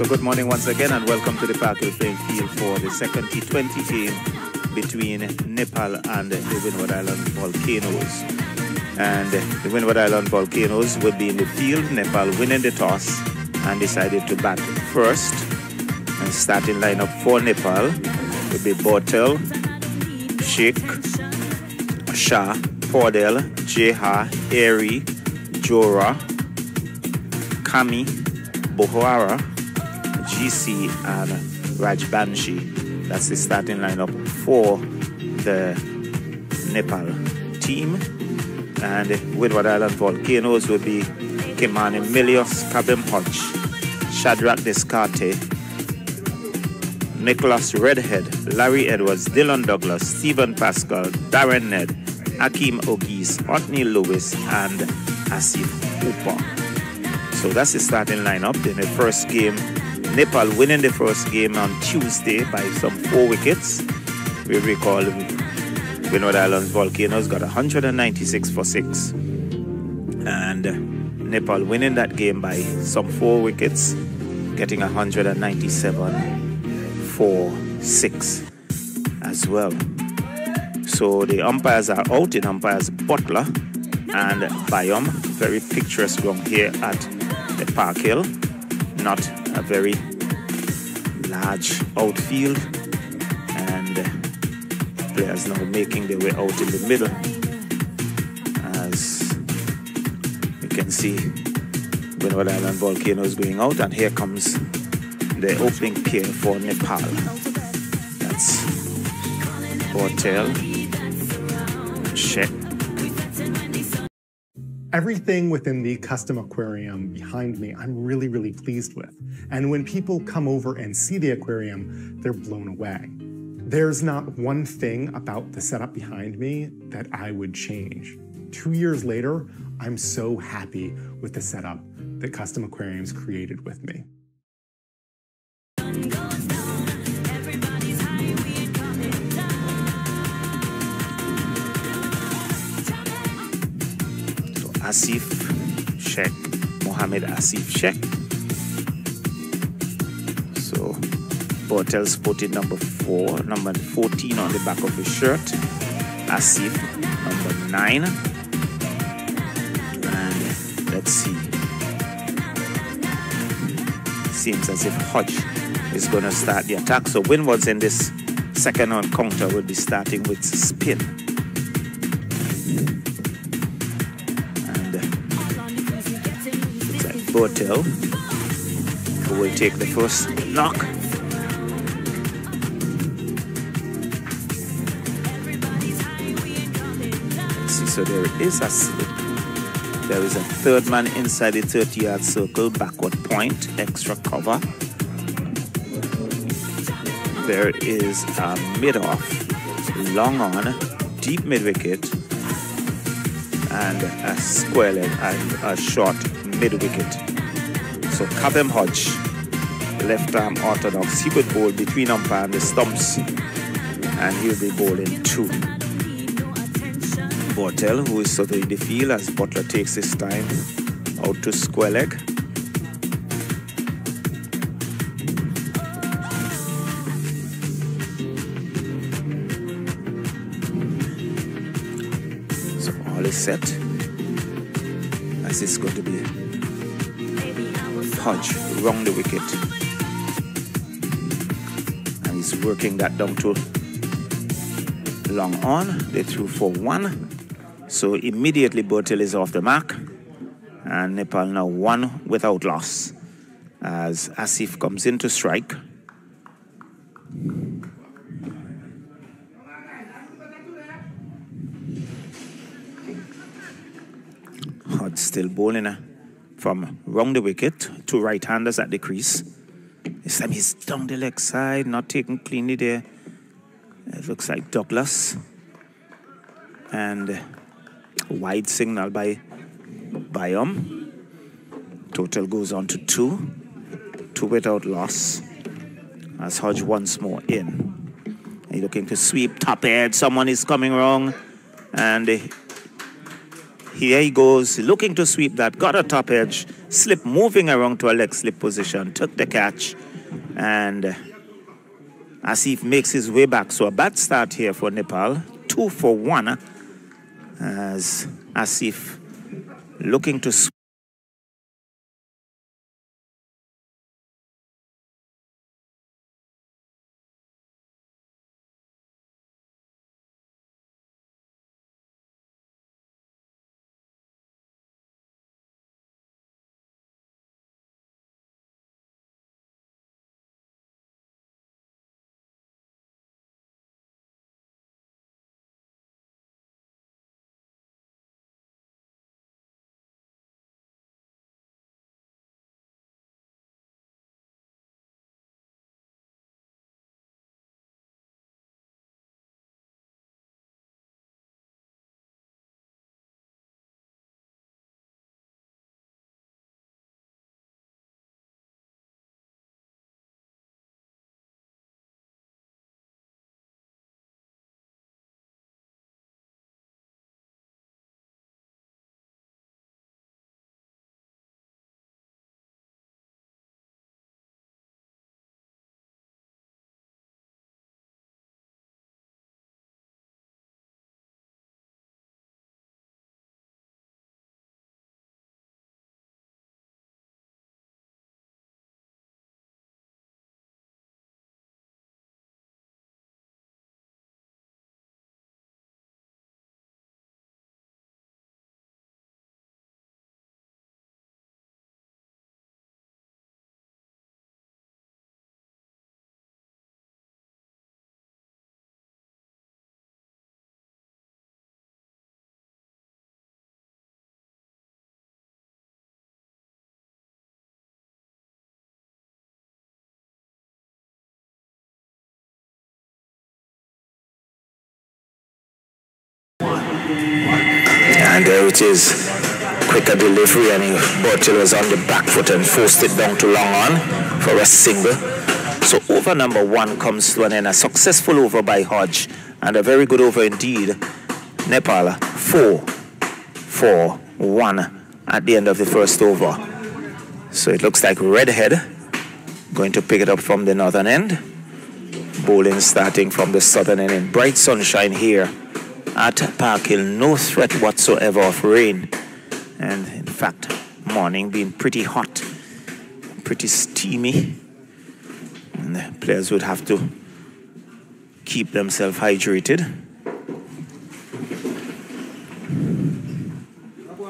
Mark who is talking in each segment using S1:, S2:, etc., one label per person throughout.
S1: So good morning once again and welcome to the Park Hill playing field for the second T20 game between NEPAL and the Windward Islands Volcanoes. And the Windward Islands Volcanoes will be in the field, NEPAL winning the toss and decided to bat first. And starting lineup for NEPAL will be Bortel, Sheikh, Shah, Pordel, Jeha, Airy, Jora, Kami, Bohara, GC and Rajbanshi. That's the starting lineup for the NEPAL team. And the Windward Island Volcanoes will be Kimani Milios, Kabim Hodge, Shadrach Descarte, Nicholas Redhead, Larry Edwards, Dylan Douglas, Stephen Pascal, Darren Ned, Akeem Ogis, Otney Lewis, and Asif Hooper. So that's the starting lineup in the first game. NEPAL winning the first game on Tuesday by some 4 wickets. We recall Windward Islands Volcanoes got 196 for 6. And NEPAL winning that game by some 4 wickets, getting 197 for 6 as well. So the umpires are out. The umpires Butler and Bayom. Very picturesque ground here at the Park Hill. Not a very large outfield, and players now making their way out in the middle. As you can see, Windward Island Volcanoes going out, and here comes the opening pair for NEPAL. That's Bortel, Sheikh.
S2: Everything within the custom aquarium behind me, I'm really, really pleased with. And when people come over and see the aquarium, they're blown away. There's not one thing about the setup behind me that I would change. 2 years later, I'm so happy with the setup that Custom Aquariums created with me.
S1: Asif Sheikh, Mohammed Asif Sheikh. So Bortel spotted number 4, number 14 on the back of his shirt. Asif, number 9. And let's see. Seems as if Hodge is going to start the attack. So Windward's in this second encounter will be starting with spin. Bortel, who will take the first knock. See, so there is a slip. There is a third man inside the 30-yard circle, backward point, extra cover. There is a mid-off, long on, deep mid-wicket, and a square leg and a short mid-wicket. So Kabim Hodge, left arm orthodox, he would bowl between umpire and the stumps, and he'll be bowling 2. Bortel, who is surveying the field as Butler takes his time out to square leg. So all is set. As it's going to be Hodge round the wicket, and he's working that down to long on. They threw for 1, so immediately Bortel is off the mark, and NEPAL now 1 without loss as Asif comes in to strike. Hodge still bowling from round the wicket, 2 right-handers at the crease. This time he's down the leg side, not taken cleanly there. It looks like Douglas. And wide signal by Bayom. Total goes on to 2. 2 without loss. As Hodge once more in. He's looking to sweep top edge. Someone is coming wrong. And here he goes, looking to sweep that. Got a top edge. slip, moving around to a leg slip position, took the catch, and Asif makes his way back. So a bad start here for Nepal. 2 for 1 as Asif looking to and there it is. Quicker delivery, and Bertil was on the back foot and forced it down to long on for a single. So over number 1 comes to an end. A successful over by Hodge, and a very good over indeed. Nepal 4 for 1 at the end of the first over. So it looks like Redhead going to pick it up from the northern end. Bowling starting from the southern end in bright sunshine here at Park Hill. No threat whatsoever of rain, and in fact morning being pretty hot, pretty steamy, and the players would have to keep themselves hydrated.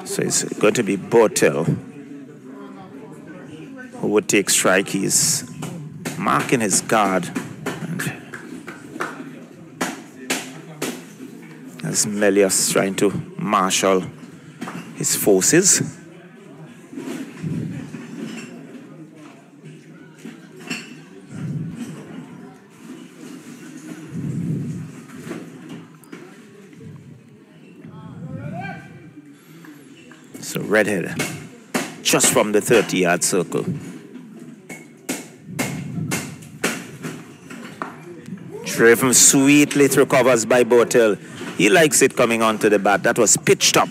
S1: So it's going to be Bertil who would take strike. He's marking his guard, as Melius trying to marshal his forces. So Redhead just from the 30-yard circle. Driven sweetly through covers by Bertil. He likes it coming onto the bat. That was pitched up,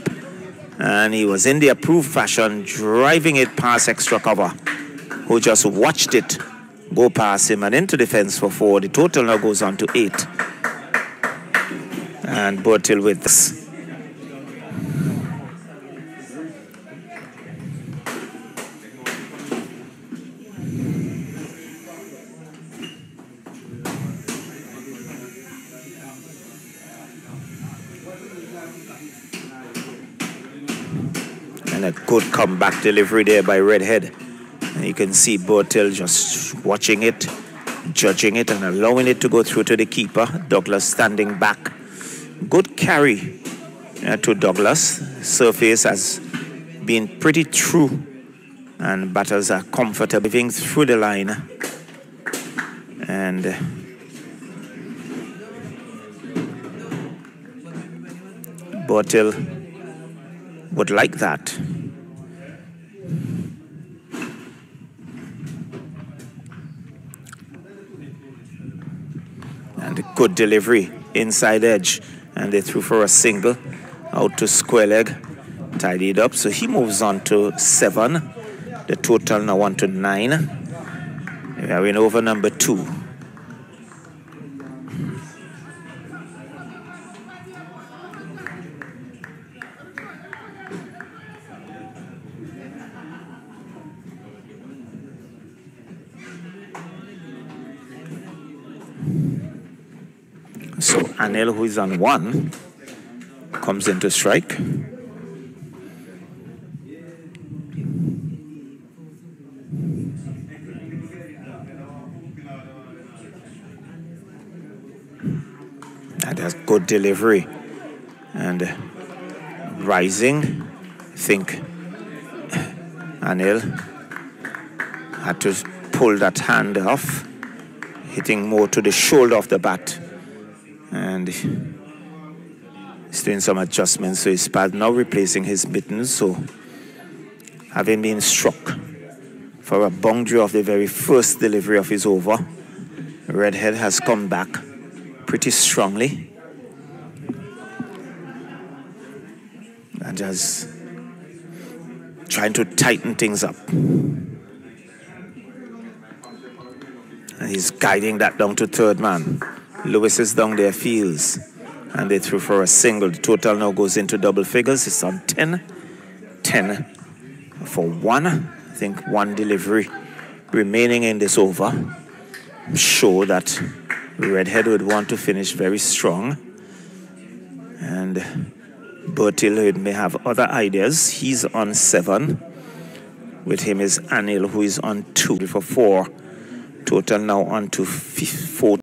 S1: and he was in the approved fashion, driving it past extra cover, who just watched it go past him and into the fence for 4. The total now goes on to 8. And Bertil with this. And a good comeback delivery there by Redhead. And you can see Bertil just watching it, judging it, and allowing it to go through to the keeper. Douglas standing back. Good carry to Douglas. Surface has been pretty true, and batters are comfortable moving through the line. And Bertil would like that. And a good delivery inside edge, and they threw for a single out to square leg, tidied up. So he moves on to 7, The total now on to 9. We are in over number 2. So Anil, who is on 1, comes into strike. And that's good delivery. And rising, I think Anil had to pull that hand off, hitting more to the shoulder of the bat. And he's doing some adjustments to his pad, now replacing his mittens. So having been struck for a boundary of the very first delivery of his over, Redhead has come back pretty strongly and just trying to tighten things up. And he's guiding that down to third man. Lewis is down there, Fields, and they threw for a single. The total now goes into double figures. It's on 10. 10 for 1. I think 1 delivery remaining in this over. I'm sure that Redhead would want to finish very strong. And Bertil may have other ideas. He's on 7. With him is Anil, who is on 2 for 4. Total now on to 4.